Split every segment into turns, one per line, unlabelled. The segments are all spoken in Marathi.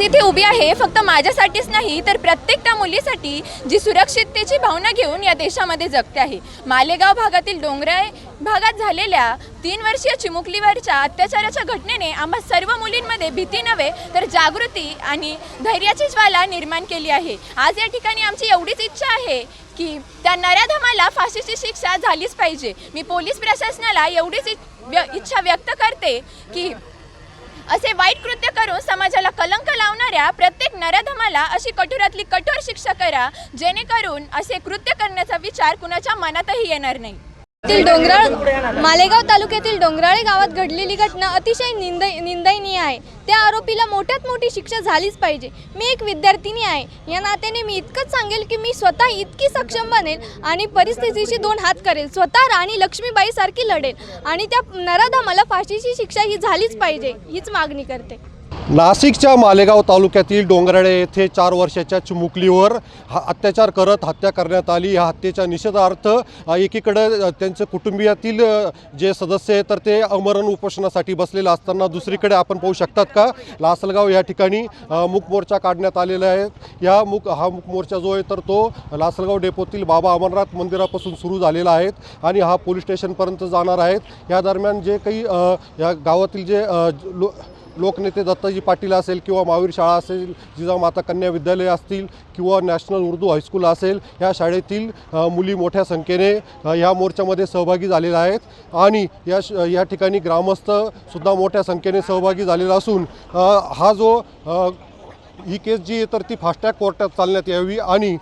इथे उभी आहे फक्त माझ्यासाठीच नाही तर प्रत्येक त्या मुलीसाठी जी सुरक्षिततेची भावना घेऊन या देशामध्ये जगते आहे। मालेगाव भागातील डोंगराळ भागात झालेल्या 3 वर्षीय चिमुकलीवरच्या अत्याचाराच्या घटनेने आम्हा सर्व मुलींमध्ये भीती नव्हे तर जागृती आणि धैर्याची ज्वाला निर्माण केली आहे। आज या ठिकाणी आमची एवढीच इच्छा आहे की त्या नराधमाला फाशीची शिक्षा झालीच पाहिजे। मी पोलीस प्रशासनाला एवढीच इच्छा व्यक्त करते की असे वाईट कृत्य करून समाजाला कलंक लावणाऱ्या प्रत्येक नराधमाला अशी कठोरातली कठोर शिक्षा करा जेणेकरून असे कृत्य करण्याचा विचार कुणाच्या मनातही येणार नाही।
मालेगाव तालुक्यातील डोंगराळे गावात घडलेली घटना अतिशय निंदनीय आहे। त्या आरोपीला मोठ्यात मोठी शिक्षा झालीच पाहिजे। मी एक विद्यार्थिनी आहे, या नात्याने मी इतकंच सांगेल की मी स्वतः इतकी सक्षम बनेल आणि परिस्थितीशी 2 हात करेल, स्वतः राणी लक्ष्मीबाई सारखी लढेल आणि त्या नराधमाला फाशीची शिक्षा ही झालीच पाहिजे हीच मागणी करते।
नाशिकच्या मालेगाव तालुक्यातील डोंगराळे येथे 4 वर्षाच्या चिमुकलीवर अत्याचार करत हत्या करण्यात आली। या हत्येच्या निषेधार्थ एकीकडे त्यांचे कुटुंबियातील जे सदस्य आहेत तर ते आमरण उपोषणासाठी बसलेले असताना दुसरीकडे आपण पाहू शकतात का लासलगाव या ठिकाणी मूक मोर्चा काढण्यात आलेला आहे। हा मूक मोर्चा जो आहे तर तो लासलगाव डेपोतील बाबा अमरनाथ मंदिरापासून सुरू झालेला आहे आणि हा पोलीस स्टेशनपर्यंत जाणार आहेत। या दरम्यान जे काही या गावातील जे लोकनेते दत्ताजी पाटील असेल किंवा महावीर शाळा असेल, जिजामाता कन्या विद्यालय असतील किंवा नॅशनल उर्दू हायस्कूल असेल, या शाळेतील मुली मोठ्या संख्येने या मोर्चामध्ये सहभागी झालेल्या आहेत आणि या ठिकाणी ग्रामस्थसुद्धा मोठ्या संख्येने सहभागी झालेला असून हा जो ही केस जी आहे तर ती फास्ट ट्रॅक कोर्टात चालण्यात यावी आणि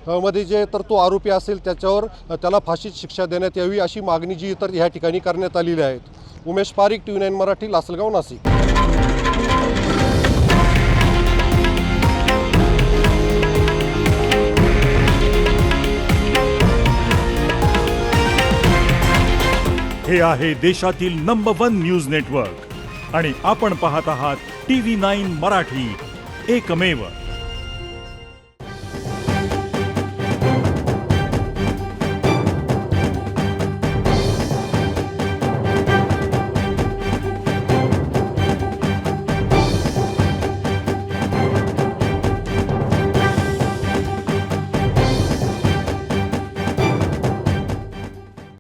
मध्ये जे तर तो आरोपी असेल त्याला फाशीची शिक्षा देण्यात यावी अशी मागणी जी तर ह्या ठिकाणी करण्यात आलेली आहे। उमेश पारिक, TV9 मराठी, लासलगाव, नाशिक।
हे आहे देशातील नंबर 1 न्यूज नेटवर्क आणि आपण पाहत आहात TV9 मराठी, एकमेव।